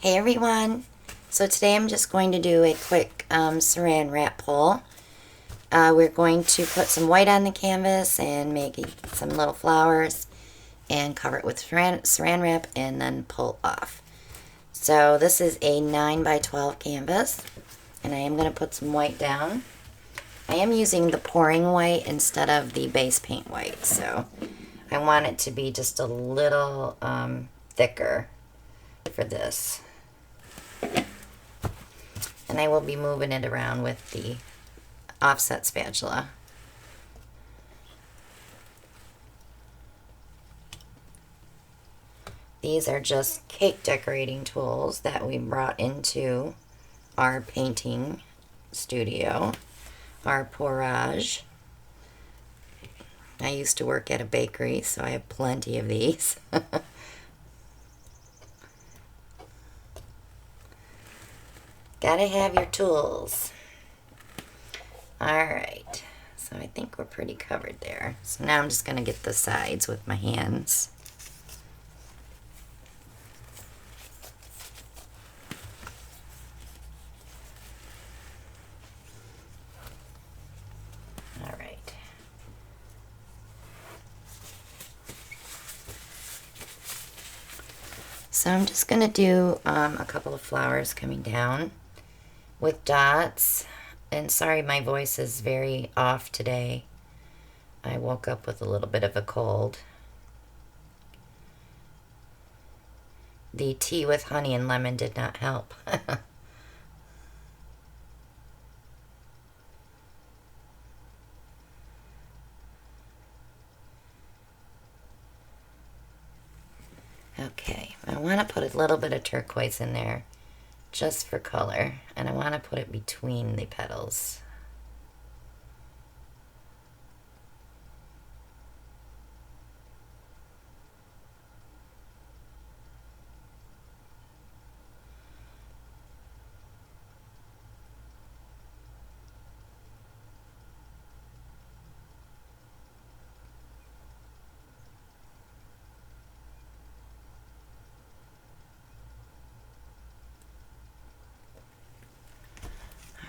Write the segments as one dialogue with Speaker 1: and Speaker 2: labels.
Speaker 1: Hey everyone! So today I'm just going to do a quick saran wrap pull. We're going to put some white on the canvas and make some little flowers and cover it with saran wrap and then pull off. So this is a 9 by 12 canvas and I am going to put some white down. I am using the pouring white instead of the base paint white, so I want it to be just a little thicker for this. And I will be moving it around with the offset spatula. These are just cake decorating tools that we brought into our painting studio, our pourage. I used to work at a bakery, so I have plenty of these. Gotta have your tools. Alright, so I think we're pretty covered there. So now I'm just gonna get the sides with my hands. Alright. So I'm just gonna do a couple of flowers coming down with dots. And sorry, my voice is very off today. I woke up with a little bit of a cold. The tea with honey and lemon did not help. Okay, I want to put a little bit of turquoise in there just for color, and I want to put it between the petals.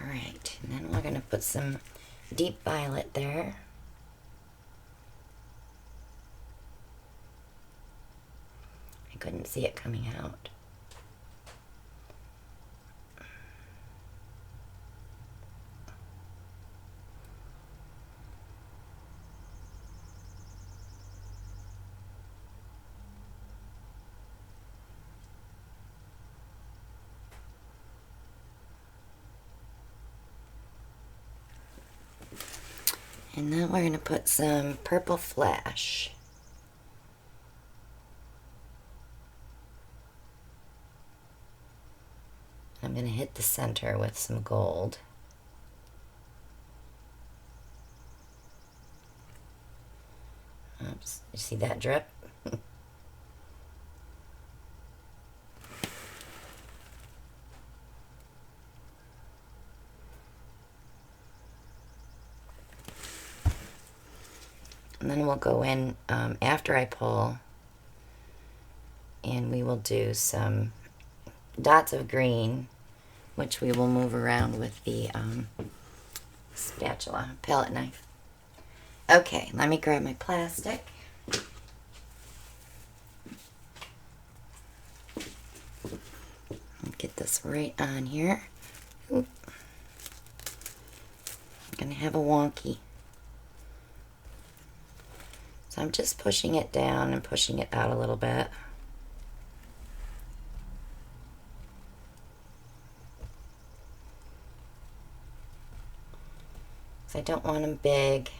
Speaker 1: Alright, and then we're going to put some deep violet there. I couldn't see it coming out. And then we're going to put some purple flash. I'm going to hit the center with some gold. Oops, you see that drip? And then we'll go in after I pull, and we will do some dots of green, which we will move around with the spatula, palette knife. Okay, let me grab my plastic. Get this right on here. Oop. I'm gonna have a wonky. So I'm just pushing it down and pushing it out a little bit. So I don't want them big.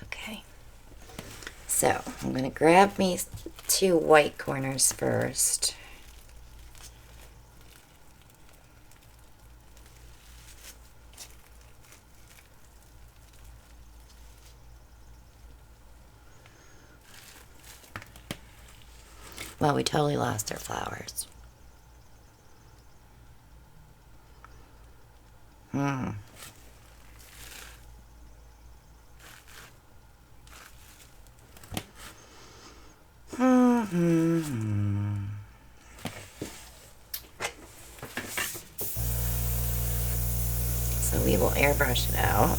Speaker 1: Okay. So I'm going to grab me 2 white corners first. Well, we totally lost our flowers. So we will airbrush it out.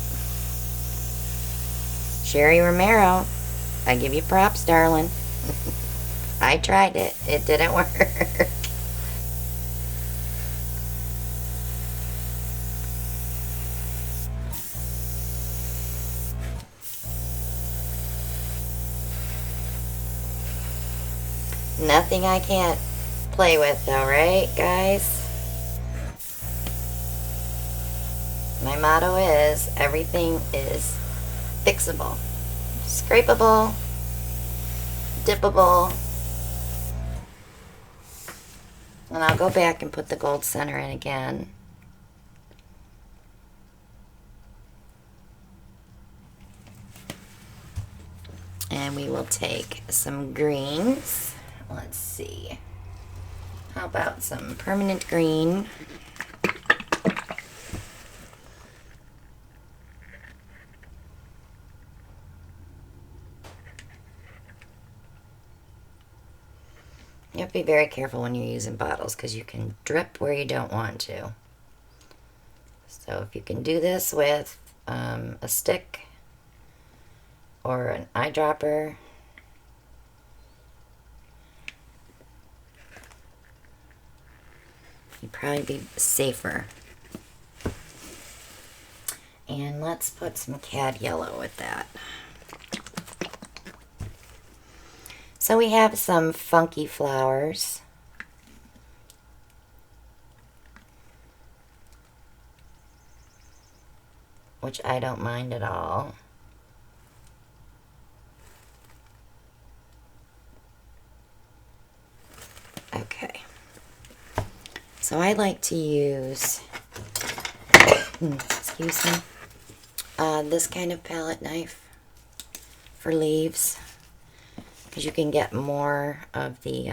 Speaker 1: Sherry Romero, I give you props, darling. I tried it. It didn't work. Nothing I can't play with though, right, guys? My motto is, everything is fixable, scrapeable, dippable. And I'll go back and put the gold center in again. And we will take some greens. Let's see. How about some permanent green? You have to be very careful when you're using bottles because you can drip where you don't want to. So if you can do this with a stick or an eyedropper, you'd probably be safer. And let's put some cad yellow with that. So we have some funky flowers. Which I don't mind at all. Okay. So I like to use, excuse me, this kind of palette knife for leaves, because you can get more of the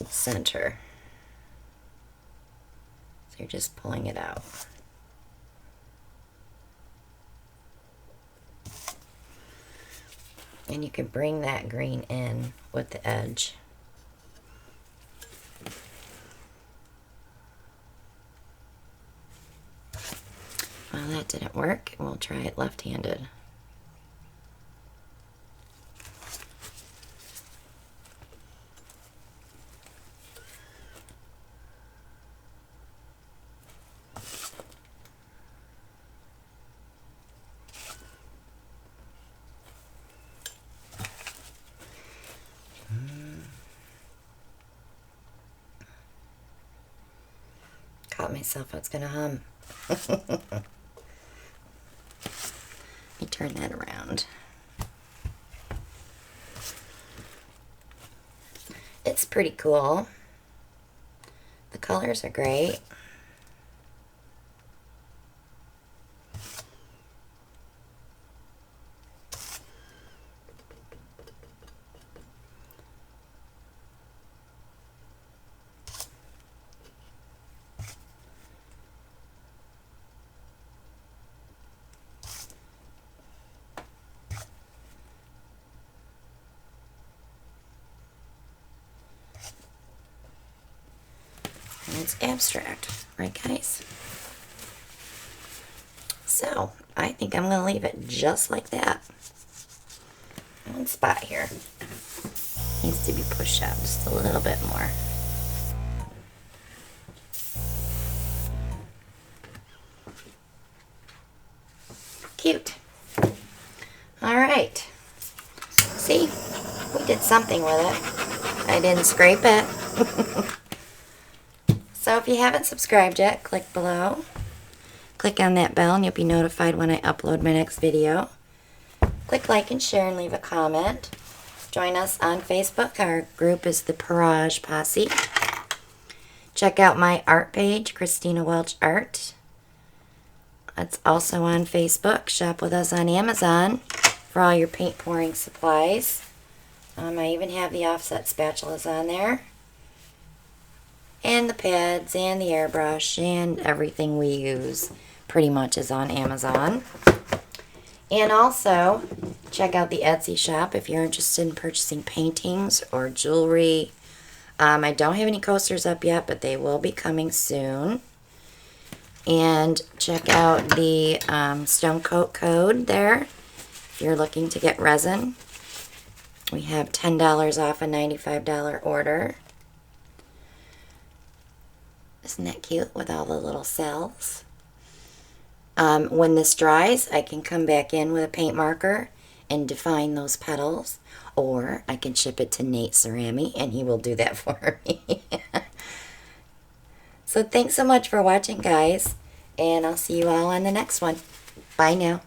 Speaker 1: center. So you're just pulling it out. And you can bring that green in with the edge. Well, that didn't work. We'll try it left-handed. Caught myself, I was gonna hum. Let me turn that around. It's pretty cool. The colors are great. It's abstract, right guys? So, I think I'm going to leave it just like that. One spot here needs to be pushed out just a little bit more. Cute. Alright. See? We did something with it. I didn't scrape it. So if you haven't subscribed yet, click below. Click on that bell and you'll be notified when I upload my next video. Click like and share and leave a comment. Join us on Facebook. Our group is the Parage Posse. Check out my art page, Christina Welch Art. It's also on Facebook. Shop with us on Amazon for all your paint pouring supplies. I even have the offset spatulas on there. And the pads and the airbrush and everything we use pretty much is on Amazon. And also, check out the Etsy shop if you're interested in purchasing paintings or jewelry. I don't have any coasters up yet, but they will be coming soon. And check out the Stone Coat code there if you're looking to get resin. We have $10 off a $95 order. Isn't that cute with all the little cells? When this dries, I can come back in with a paint marker and define those petals, or I can ship it to Nate Cerami and he will do that for me. So thanks so much for watching, guys, and I'll see you all on the next one. Bye now.